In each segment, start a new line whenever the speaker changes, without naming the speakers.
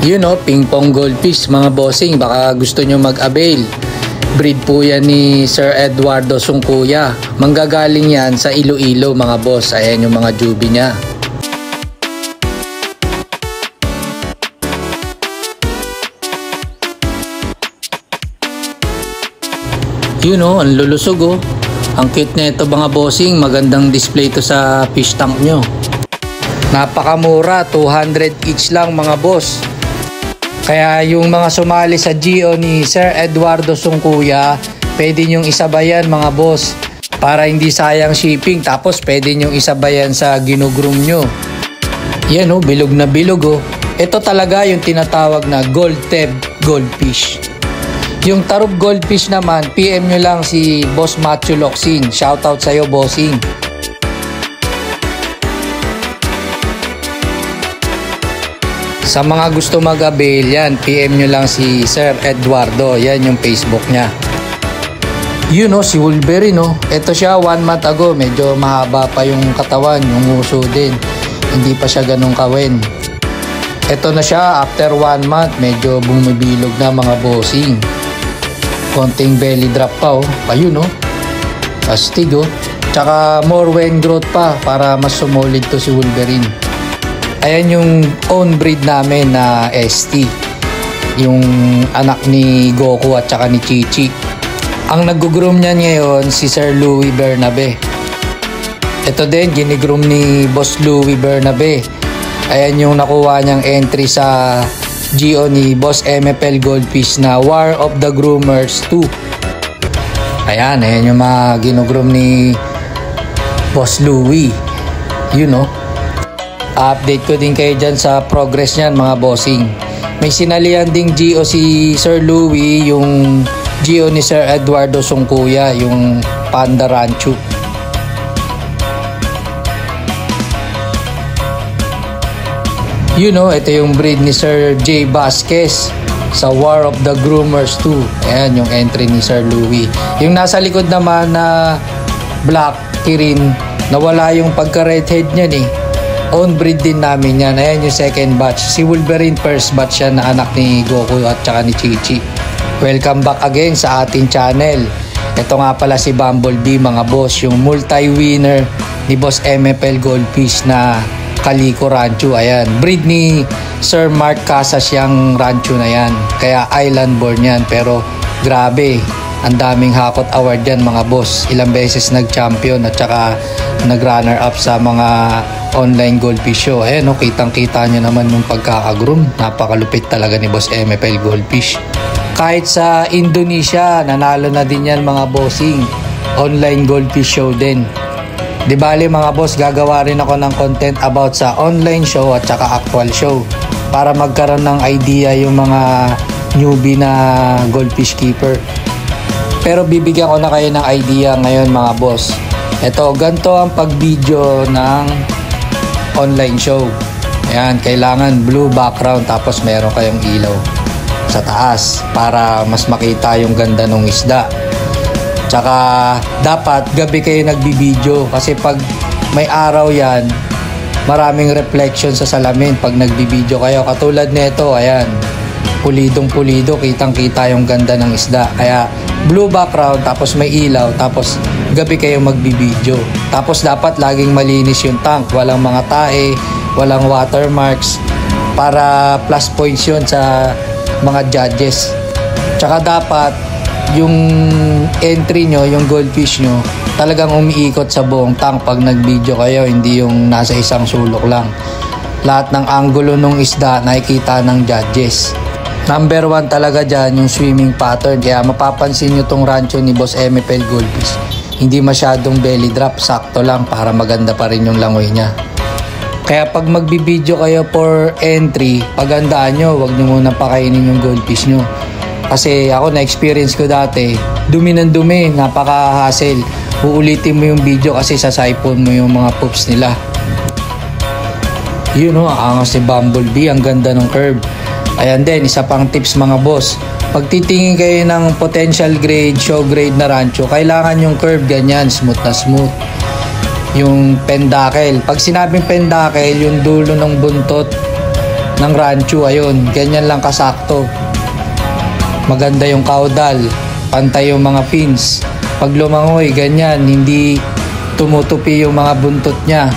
Ping pong goldfish mga bossing, baka gusto nyo mag-avail. Breed po yan ni Sir Eduardo Sungkuya. Manggagaling yan sa Iloilo mga boss. Ayan yung mga jubi niya. Ang lulusog oh. Ang cute na ito mga bossing. Magandang display to sa fish tank nyo. Napakamura, 200 each lang mga boss. Kaya yung mga sumali sa GO ni Sir Eduardo Sungkuya, pwede nyong isabayan mga boss. Para hindi sayang shipping, tapos pwede nyong isabayan sa ginugroom nyo. Yan oh, bilog na bilog oh. Ito talaga yung tinatawag na gold teb goldfish. Yung tarub goldfish naman, PM nyo lang si Boss Matthew Locsin. Shoutout sa'yo bossing. Sa mga gusto mag-avail yan, PM nyo lang si Sir Eduardo. Yan yung Facebook niya. Si Wolverine Ito siya 1 month ago. Medyo mahaba pa yung katawan, yung uso din. Hindi pa siya ganun kawin. Ito na siya after 1 month. Medyo bumibilog na mga bossing. Konting belly drop pa Astig Tsaka more wen growth pa para mas sumolid to si Wolverine. Ayan yung own breed namin na ST. Yung anak ni Goku at saka ni Chichi. Ang nag-groom niyan ngayon si Sir Louis Bernabe. Ito din, ginigroom ni Boss Louis Bernabe. Ayan yung nakuha niyang entry sa GO ni Boss MFL Goldfish na War of the Groomers 2. Ayan yung mga ginugroom ni Boss Louis. Update ko din kayo dyan sa progress niyan mga bossing. May sinalihan ding GO si Sir Louis, yung GO ni Sir Eduardo Sungkuya, yung Panda Rancho. Ito yung breed ni Sir J. Vasquez sa War of the Groomers 2. Ayan yung entry ni Sir Louis. Yung nasa likod naman na black kirin, nawala yung pagka-redhead niyan Own breed din namin yan. Ayan yung second batch. Si Wolverine first batch yan na anak ni Goku at saka ni Chichi. Welcome back again sa ating channel. Ito nga pala si Bumblebee mga boss. Yung multi-winner ni Boss MFL Goldfish na Calico Rancho. Ayan. Breed ni Sir Mark Casas yung rancho na yan. Kaya island born yan. Pero grabe. Ang daming hakot award yan mga boss. Ilang beses nag-champion at saka nag-runner up sa mga online goldfish show. Ayan kitang-kita nyo naman nung pagkakagroom. Napakalupit talaga ni Boss MFL Goldfish. Kahit sa Indonesia, nanalo na din yan mga bossing. Online goldfish show din. Di bali mga boss, gagawa rin ako ng content about sa online show at saka actual show. Para magkaroon ng idea yung mga newbie na goldfish keeper. Pero bibigyan ko na kayo ng idea ngayon mga boss. Ito, ganito ang pag-video ng online show. Ayan, kailangan blue background tapos meron kayong ilaw sa taas para mas makita yung ganda ng isda. Tsaka dapat gabi kayo nagbibideo kasi pag may araw yan, maraming reflection sa salamin pag nagbibideo kayo. Katulad nito, ayan, pulidong pulido, kitang-kita yung ganda ng isda. Kaya blue background tapos may ilaw tapos gabi kayo magbibideo. Tapos dapat laging malinis yung tank, walang mga tae, walang watermarks para plus points yun sa mga judges. Tsaka dapat yung entry nyo, yung goldfish nyo, talagang umiikot sa buong tank pag nag-video kayo, hindi yung nasa isang sulok lang. Lahat ng angulo ng isda nakikita ng judges. Number 1 talaga dyan yung swimming pattern. Kaya mapapansin nyo tong rancho ni Boss MFL Goldfish. Hindi masyadong belly drop, sakto lang para maganda pa rin yung langoy niya. Kaya pag magbibideo kayo for entry, pagandaan nyo, huwag nyo muna pakainin yung goldfish nyo. Kasi ako na-experience ko dati, dumi ng dumi, napaka-hassle. Uulitin mo yung video kasi sasipon mo yung mga poops nila. Angas ni Bumblebee, ang ganda ng curve. Ayan din, isa pang tips mga boss. Pag titingin kayo ng potential grade, show grade na rancho, kailangan yung curve ganyan, smooth na smooth. Yung pendacle. Pag sinabing pendacle, yung dulo ng buntot ng rancho. Ayun, ganyan lang kasakto. Maganda yung caudal, pantay yung mga fins. Pag lumangoy, ganyan, hindi tumutupi yung mga buntot niya.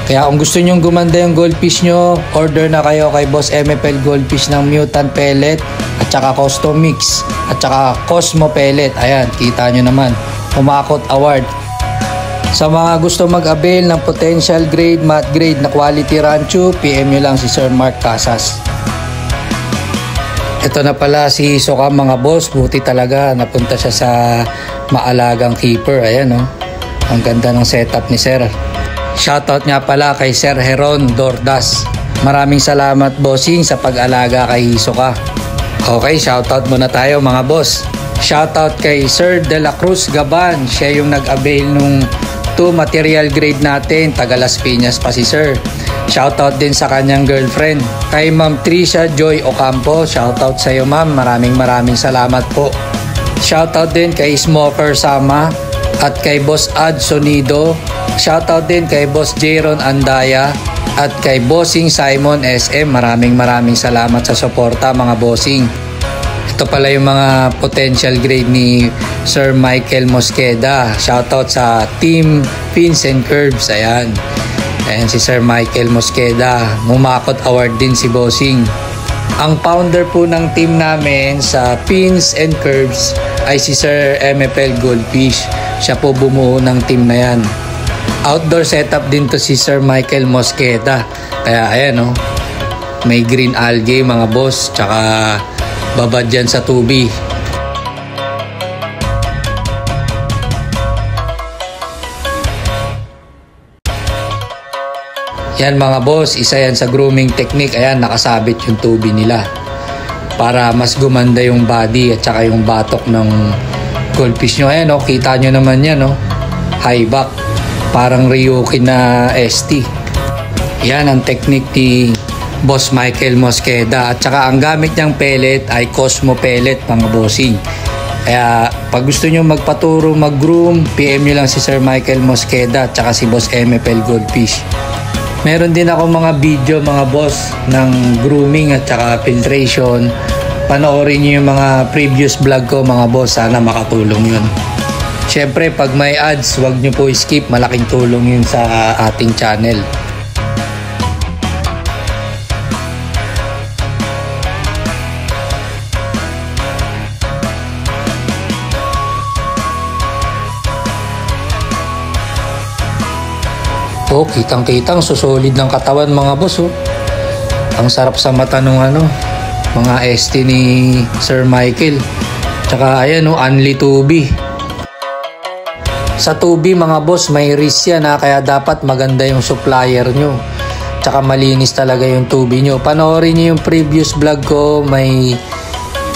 Kaya kung gusto nyong gumanda yung goldfish nyo, order na kayo kay Boss MFL Goldfish ng Mutant Pellet at saka Custom Mix at saka Cosmo Pellet. Ayan, kita nyo naman, umakot award. Sa mga gusto mag-avail ng potential grade, mat grade na quality rancho, PM nyo lang si Sir Mark Casas. Ito na pala si Soka mga boss, buti talaga napunta siya sa maalagang keeper. Ayan oh, ang ganda ng setup ni Sir. Shoutout nga pala kay Sir Heron Dordas. Maraming salamat bossing sa pag-alaga kay Soka. Okay, shoutout muna tayo mga boss. Shoutout kay Sir De La Cruz Gaban, siya yung nag-avail nung 2 material grade natin, taga Las Piñas pa si Sir. Shoutout din sa kanyang girlfriend. Kay Ma'am Trisha Joy Ocampo, shoutout sa iyo ma'am, maraming salamat po. Shoutout din kay Smoker Sama at kay Boss Ad Sonido. Shoutout din kay Boss Jeron Andaya at kay Bossing Simon SM. Maraming salamat sa suporta mga bossing. Ito pala yung mga potential grade ni Sir Michael Mosqueda. Shoutout sa Team Fins and Curves. Ayan si Sir Michael Mosqueda. Mumakot award din si bossing. Ang founder po ng team namin sa Fins and Curves ay si Sir MFL Goldfish. Siya po bumuo ng team na yan. Outdoor setup din to si Sir Michael Mosqueda. Kaya ayan oh, may green algae mga boss, tsaka babad dyan sa tubi. Yan mga boss, isa yan sa grooming technique. Ayan, nakasabit yung tubi nila para mas gumanda yung body at saka yung batok ng goldfish nyo. Ayan oh, kita nyo naman yan oh, high back, parang Ryukin na ST. Yan ang technique ni Boss Michael Mosqueda. At saka ang gamit niyang pellet ay Cosmo Pellet mga bossing. Kaya pag gusto nyo magpaturo mag-groom, PM nyo lang si Sir Michael Mosqueda at saka si Boss MFL Goldfish. Meron din ako mga video mga boss ng grooming at saka filtration. Panoorin nyo yung mga previous vlog ko mga boss, sana makatulong yun. Siyempre pag may ads, wag nyo po skip, malaking tulong yun sa ating channel. Oh, kitang-kitang susolid ng katawan mga boss oh. Ang sarap sa mata nung mga ST ni Sir Michael. Tsaka ayan oh, only tubi. Sa tubi mga boss, may risk yan kaya dapat maganda yung supplier nyo. Tsaka malinis talaga yung tubi nyo. Panoorin nyo yung previous vlog ko, may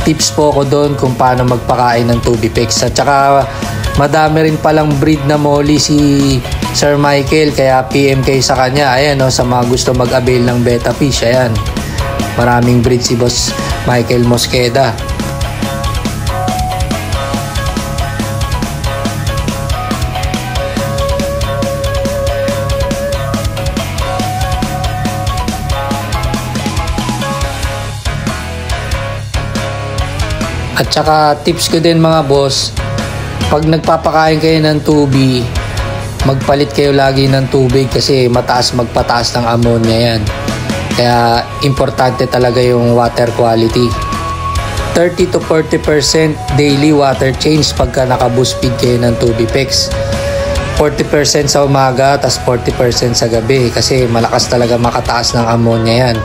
tips po ako doon kung paano magpakain ng tubi pegs. At tsaka madami rin palang breed na molly si Sir Michael, kaya PM kayo sa kanya. Ayan oh, sa mga gusto mag-avail ng betta fish, ayan, maraming breed si Boss Michael Mosqueda. At saka tips ko din mga boss, pag nagpapakain kayo ng tubi, magpalit kayo lagi ng tubig kasi magpataas ng ammonia yan. Kaya importante talaga yung water quality. 30 to 40% daily water change pagka naka-boost feed kayo ng tubi pegs. 40% sa umaga, tas 40% sa gabi kasi malakas talaga makataas ng ammonia yan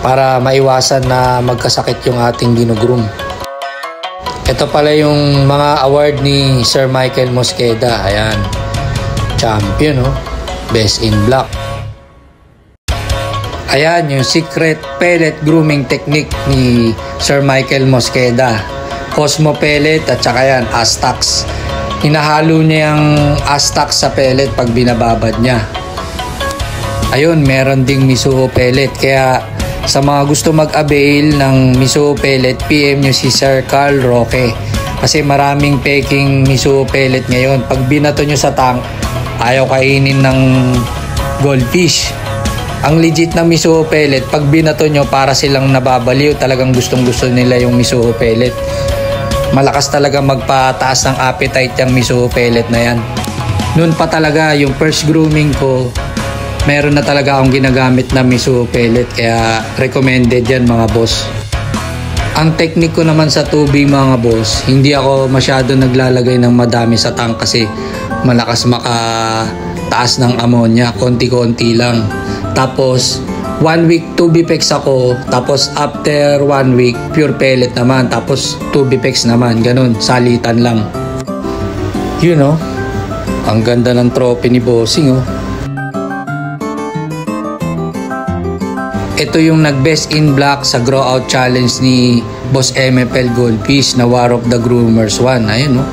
para maiwasan na magkasakit yung ating ginugroom. Ito pala yung mga award ni Sir Michael Mosqueda. Ayan, champion oh, best in black. Ayan yung secret pellet grooming technique ni Sir Michael Mosqueda. Cosmo pellet at saka yan Astax. Hinahalo niya yung Astax sa pellet pag binababad niya. Ayun, meron ding Misuo pellet. Kaya sa mga gusto mag-avail ng Misuo pellet, PM nyo si Sir Carl Roque. Kasi maraming peking Misuo pellet ngayon. Pag binato nyo sa tank, ayaw kainin ng goldfish. Ang legit na Misuho pellet, pag binato nyo para silang nababaliw, talagang gustong gusto nila yung Misuho pellet. Malakas talaga magpataas ng appetite yung Misuho pellet na yan. Noon pa talaga yung first grooming ko, meron na talaga akong ginagamit na Misuho pellet, kaya recommended yan mga boss. Ang technique ko naman sa tubig mga boss, hindi ako masyado naglalagay ng madami sa tank kasi malakas makataas ng ammonia, konti-konti lang. Tapos 1 week Tubipex ako, tapos after 1 week pure pellet naman, tapos Tubipex naman, ganun, salitan lang. You know, ang ganda ng trophy ni Bossing oh. Ito yung nag-best in black sa grow out challenge ni Boss MFL Goldfish na War of the Groomers 1. Ayun oh.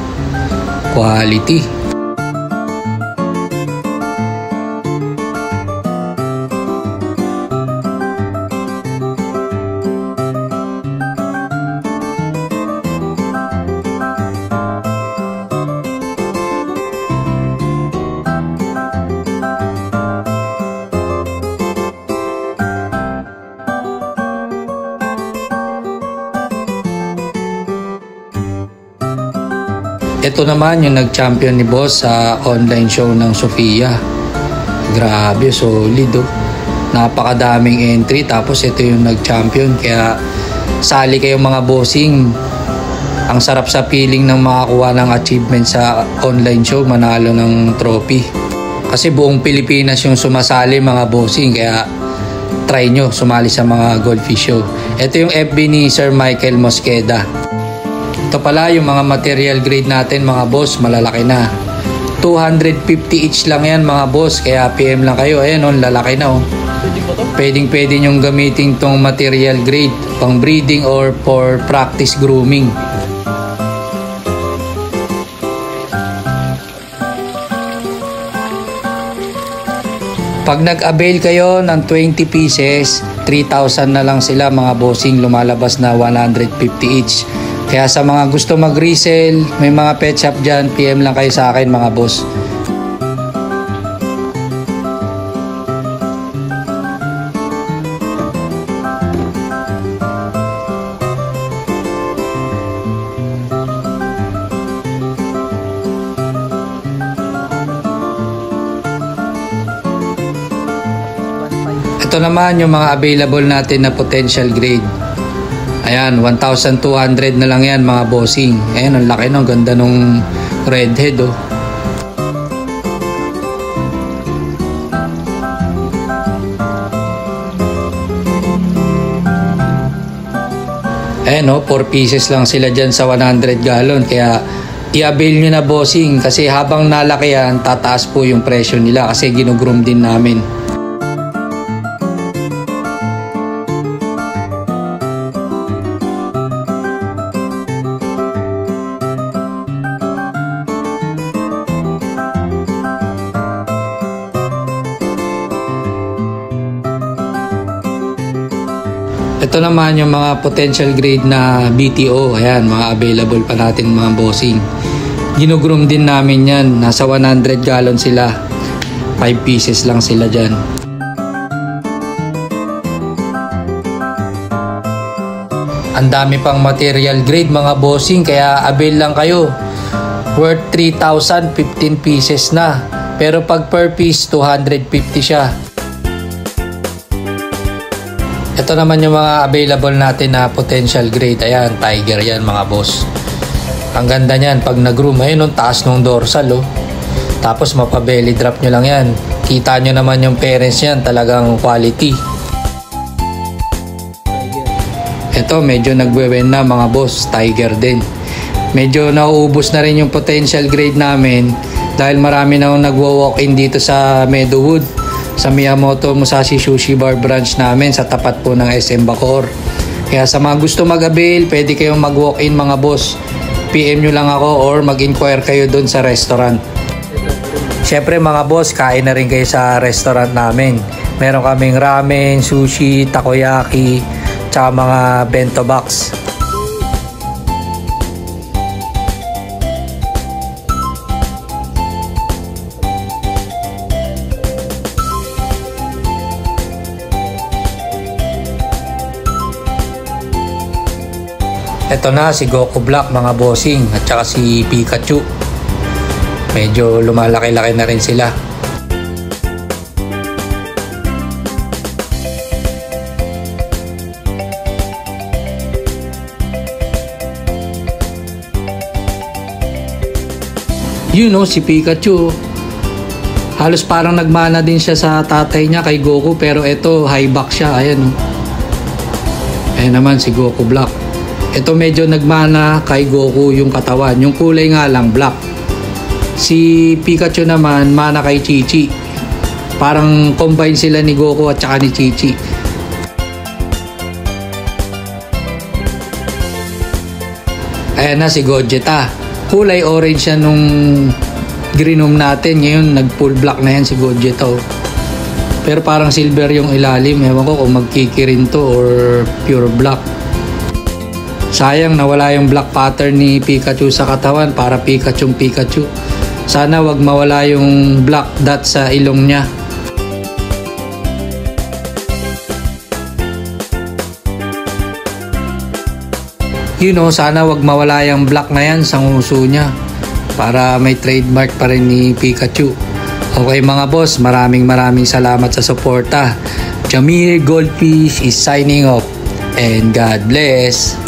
Quality. Ito naman yung nag-champion ni Boss sa online show ng Sofia. Grabe, solid oh. Napakadaming entry, tapos ito yung nag-champion. Kaya sali kayong mga bossing. Ang sarap sa feeling ng makakuha ng achievement sa online show, manalo ng trophy. Kasi buong Pilipinas yung sumasali mga bossing, kaya try nyo sumali sa mga Goldfish show. Ito yung FB ni Sir Michael Mosqueda. Ito pala yung mga material grade natin mga boss, malalaki na. 250 each lang yan mga boss, kaya PM lang kayo. Ayan oh, lalaki na oh. Pwede nyong gamitin tong material grade pang breeding or for practice grooming. Pag nag-avail kayo ng 20 pieces, 3,000 na lang sila mga bossing, lumalabas na 150 each. Kaya sa mga gusto mag-resell, may mga pet shop dyan, PM lang kayo sa akin mga boss. Ito naman yung mga available natin na potential grade. Ayan, 1,200 na lang yan mga bossing. Ayan, ang laki ng ganda nung redhead oh. Ayan oh, 4 pieces lang sila dyan sa 100 gallon. Kaya i-avail nyo na bossing, kasi habang nalaki yan, tataas po yung presyo nila kasi ginugroom din namin. Ito naman yung mga potential grade na BTO. Ayan, mga available pa natin mga bossing. Ginugroom din namin yan. Nasa 100 gallon sila. 5 pieces lang sila dyan. Ang dami pang material grade mga bossing, kaya avail lang kayo. Worth 3,000, 15 pieces na. Pero pag per piece, 250 siya. Ito naman yung mga available natin na potential grade. Ayan, tiger yan mga boss. Ang ganda niyan pag nag-groom. Ayun, yung taas ng dorsal oh. Tapos mapa-belly drop nyo lang yan. Kita nyo naman yung parents yan, talagang quality. Ito, medyo nagwe-wen na mga boss. Tiger din. Medyo nauubos na rin yung potential grade namin dahil marami na nagwo-walk-in dito sa Meadowwood, sa Miyamoto Musashi Sushi Bar branch namin sa tapat po ng SM Bacoor. Kaya sa mga gusto mag-avail, pwede kayong mag-walk-in mga boss. PM nyo lang ako or mag-inquire kayo dun sa restaurant. Siyempre mga boss, kain na rin kayo sa restaurant namin. Meron kaming ramen, sushi, takoyaki, tsaka mga bento box. Ito na si Goku Black mga bossing at saka si Pikachu. Medyo lumalaki-laki na rin sila. Si Pikachu. Halos parang nagmana din siya sa tatay niya kay Goku, pero ito high back siya. Ayan. Ayan naman si Goku Black. Ito medyo nagmana kay Goku yung katawan. Yung kulay nga lang black. Si Pikachu naman mana kay Chi-Chi. Parang combine sila ni Goku at saka ni Chi-Chi. Ayan na si Gogeta. Kulay orange siya nung Greenom natin. Ngayon nag full black na yan si Gogeta. Pero parang silver yung ilalim. Ewan ko kung magkikirin to or pure black. Sayang nawala yung black pattern ni Pikachu sa katawan para Pikachu. Sana wag mawala yung black dot sa ilong niya. Sana wag mawala yung black na yan sa nguso niya para may trademark pa rin ni Pikachu. Okay mga boss, maraming salamat sa suporta. Jamir Goldfish is signing off and God bless.